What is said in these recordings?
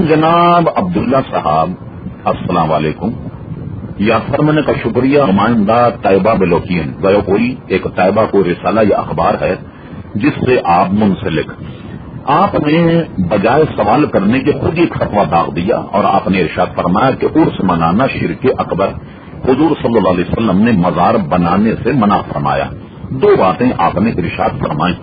جناب عبداللہ صاحب السلام علیکم. یا فرمانے کا شکریہ. نمائندہ طیبہ بلوکین گئے کوئی ایک طیبہ کو رسالہ یا اخبار ہے جس سے آپ منسلک. آپ نے بجائے سوال کرنے کے خود ہی فتویٰ داغ دیا اور آپ نے ارشاد فرمایا کہ عرس منانا شرک اکبر. حضور صلی اللہ علیہ وسلم نے مزار بنانے سے منع فرمایا. دو باتیں آپ نے ارشاد فرمائی.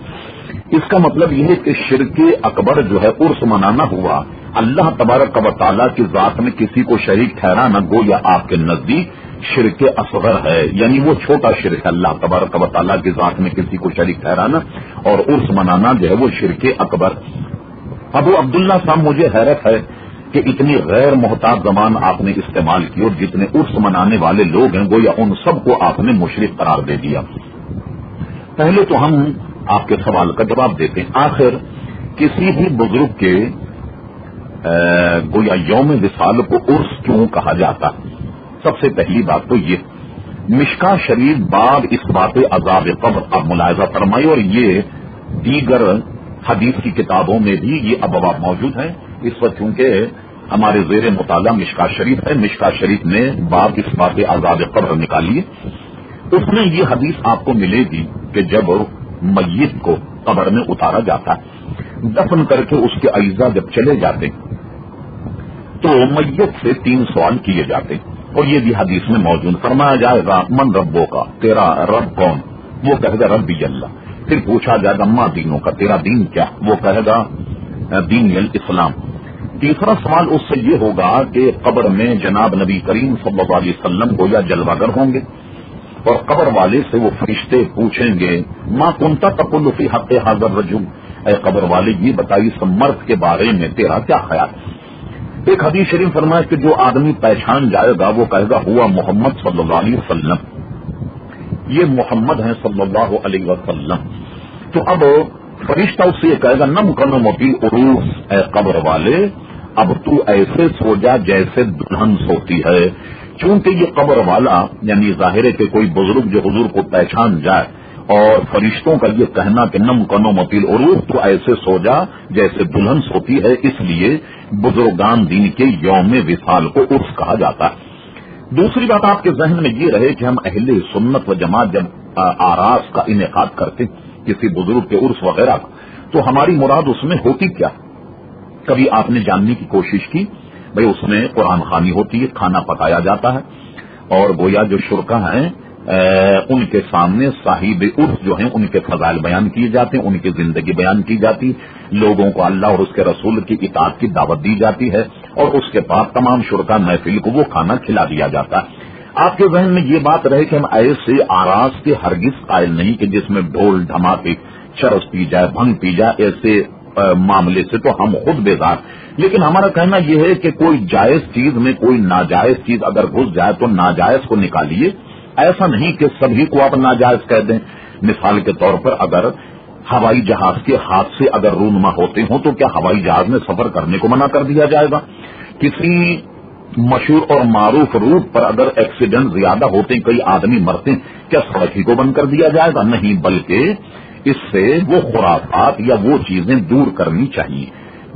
اس کا مطلب یہ ہے کہ شرک اکبر جو ہے عرس منانا ہوا. اللہ تبارک و تعالیٰ کی ذات میں کسی کو شریک ٹھہرانا گویا آپ کے نزدیک شرک اصغر ہے، یعنی وہ چھوٹا شرک ہے. اللہ تبارک و تعالیٰ کی ذات میں کسی کو شریک ٹھہرانا اور عرس منانا جو ہے وہ شرک اکبر. اب عبداللہ صاحب مجھے حیرت ہے کہ اتنی غیر محتاط زبان آپ نے استعمال کی اور جتنے عرس منانے والے لوگ ہیں گویا ان سب کو آپ نے مشرک قرار دے دیا. پہلے تو ہم آپ کے سوال کا جواب دیتے ہیں. آخر کسی بھی بزرگ کے گویا یوم وصال کو عرس کیوں کہا جاتا؟ سب سے پہلی بات تو یہ مشکا شریف باب اس بات عذاب قبر آپ ملاحظہ فرمائی، اور یہ دیگر حدیث کی کتابوں میں بھی یہ ابواب موجود ہیں. اس وقت چونکہ ہمارے زیر مطالعہ مشکا شریف ہے، مشکا شریف نے باب اس بات عذاب قبر نکالیے. اس میں یہ حدیث آپ کو ملے گی کہ جب میت کو قبر میں اتارا جاتا ہے، دفن کر کے اس کے اعضاء جب چلے جاتے تو میت سے 3 سوال کیے جاتے اور یہ بھی حدیث میں موجود. فرمایا جائے گا من ربوں کا، تیرا رب کون؟ وہ کہے گا ربی اللہ. پھر پوچھا جائے گا ماں دینوں کا، تیرا دین کیا؟ وہ کہے گا دین الاسلام. تیسرا سوال اس سے یہ ہوگا کہ قبر میں جناب نبی کریم صلی اللہ علیہ وسلم کو یا جلوہ گر ہوں گے اور قبر والے سے وہ فرشتے پوچھیں گے ماں کنتا تقول فی حق حاضر رجل، اے قبر والے یہ بتائی اس مرد کے بارے میں تیرا کیا خیال؟ ایک حدیث شریف فرمایا کہ جو آدمی پہچان جائے گا وہ کہے گا ہوا محمد صلی اللہ علیہ وسلم، یہ محمد ہیں صلی اللہ علیہ وسلم. تو اب فرشتہ اس سے یہ کہے گا نم کنو موتی عروس، اے قبر والے اب تو ایسے سو جا جیسے دلہن سوتی ہے. چونکہ یہ قبر والا یعنی ظاہر ہے کہ کوئی بزرگ جو حضور کو پہچان جائے اور فرشتوں کا یہ کہنا کہ نم کنو مطیل عروس تو ایسے سو جا جیسے دلہن سوتی ہے، اس لیے بزرگان دین کے یوم وصال کو عرس کہا جاتا ہے. دوسری بات آپ کے ذہن میں یہ رہے کہ ہم اہل سنت و جماعت جب آراس کا انعقاد کرتے کسی بزرگ کے عرس وغیرہ کا تو ہماری مراد اس میں ہوتی کیا؟ کبھی آپ نے جاننے کی کوشش کی؟ بھئی اس میں قرآن خوانی ہوتی ہے، کھانا پکایا جاتا ہے اور گویا جو شرکا ہیں ان کے سامنے صاحب عرس جو ہیں ان کے فضائل بیان کیے جاتے ہیں، ان کی زندگی بیان کی جاتی، لوگوں کو اللہ اور اس کے رسول کی اطاعت کی دعوت دی جاتی ہے اور اس کے بعد تمام شرکا محفل کو وہ کھانا کھلا دیا جاتا ہے. آپ کے ذہن میں یہ بات رہے کہ ہم ایسے آراس کے ہرگز قائل نہیں کہ جس میں ڈھول دھماکے چرس پی جائے، بھنگ پی جائے، ایسے معاملے سے تو ہم خود بیزار. لیکن ہمارا کہنا یہ ہے کہ کوئی جائز چیز میں کوئی ناجائز چیز اگر گھس جائے تو ناجائز کو نکالیے. ایسا نہیں کہ سبھی کو آپ ناجائز کہہ دیں. مثال کے طور پر اگر ہوائی جہاز کے حادثے اگر رونما ہوتے ہوں تو کیا ہوائی جہاز میں سفر کرنے کو منع کر دیا جائے گا؟ کسی مشہور اور معروف روٹ پر اگر ایکسیڈنٹ زیادہ ہوتے ہیں، کئی آدمی مرتے ہیں، کیا سڑک ہی کو بند کر دیا جائے گا؟ نہیں، بلکہ اس سے وہ خرافات یا وہ چیزیں دور کرنی چاہیے.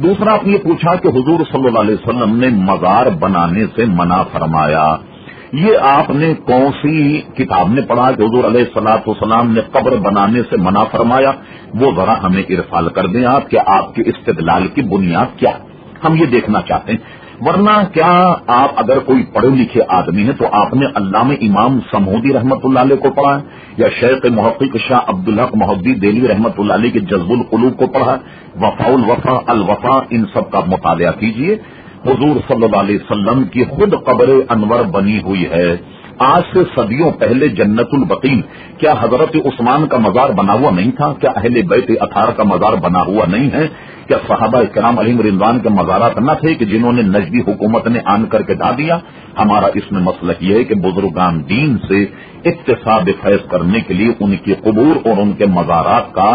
دوسرا آپ نے یہ پوچھا کہ حضور صلی اللہ علیہ وسلم نے مزار بنانے سے منع فرمایا. یہ آپ نے کون سی کتاب میں پڑھا کہ حضور علیہ الصلوۃ والسلام نے قبر بنانے سے منع فرمایا؟ وہ ذرا ہمیں ارسال کر دیں آپ کہ آپ کے استدلال کی بنیاد کیا، ہم یہ دیکھنا چاہتے ہیں. ورنہ کیا آپ اگر کوئی پڑھے لکھے آدمی ہیں تو آپ نے علامہ امام سمہودی رحمت اللہ علیہ کو پڑھا ہے یا شیخ محقق شاہ عبدالحق محدث دہلوی رحمت اللہ علیہ کے جذب القلوب کو پڑھا ہے، وفاء الوفا الوفا، ان سب کا مطالعہ کیجئے. حضور صلی اللہ علیہ وسلم کی خود قبر انور بنی ہوئی ہے. آج سے صدیوں پہلے جنت البقیع کیا حضرت عثمان کا مزار بنا ہوا نہیں تھا؟ کیا اہل بیت اطہار کا مزار بنا ہوا نہیں ہے؟ کیا صحابہ کرام علیہم رضوان کے مزارات نہ تھے کہ جنہوں نے نجدی حکومت نے آن کر کے ڈھا دیا؟ ہمارا اس میں مسلک یہ ہے کہ بزرگان دین سے اقتصاد فیض کرنے کے لیے ان کی قبور اور ان کے مزارات کا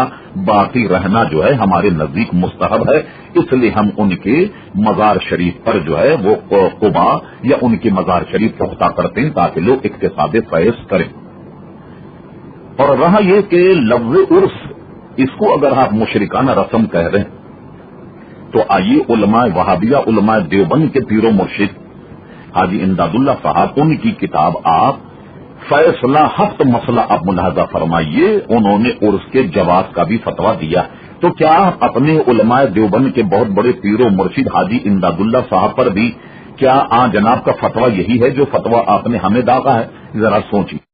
باقی رہنا جو ہے ہمارے نزدیک مستحب ہے. اس لیے ہم ان کے مزار شریف پر جو ہے وہ قبا یا ان کی مزار شریف پختہ کرتے ہیں تاکہ لوگ اقتصاد فیض کریں. اور رہا یہ کہ لفظ عرس، اس کو اگر آپ مشرکانہ رسم کہہ رہے ہیں تو آئیے علماء وہابیہ علماء دیوبند کے پیر و مرشد حاجی امداد اللہ صاحب، ان کی کتاب آپ فیصلہ ہفت مسئلہ آپ ملاحظہ فرمائیے، انہوں نے عرس کے جواز کا بھی فتویٰ دیا۔ تو کیا اپنے علماء دیوبند کے بہت بڑے پیر و مرشد حاجی امداد اللہ صاحب پر بھی کیا جناب کا فتویٰ یہی ہے جو فتویٰ آپ نے ہمیں داغا ہے؟ ذرا سوچیے۔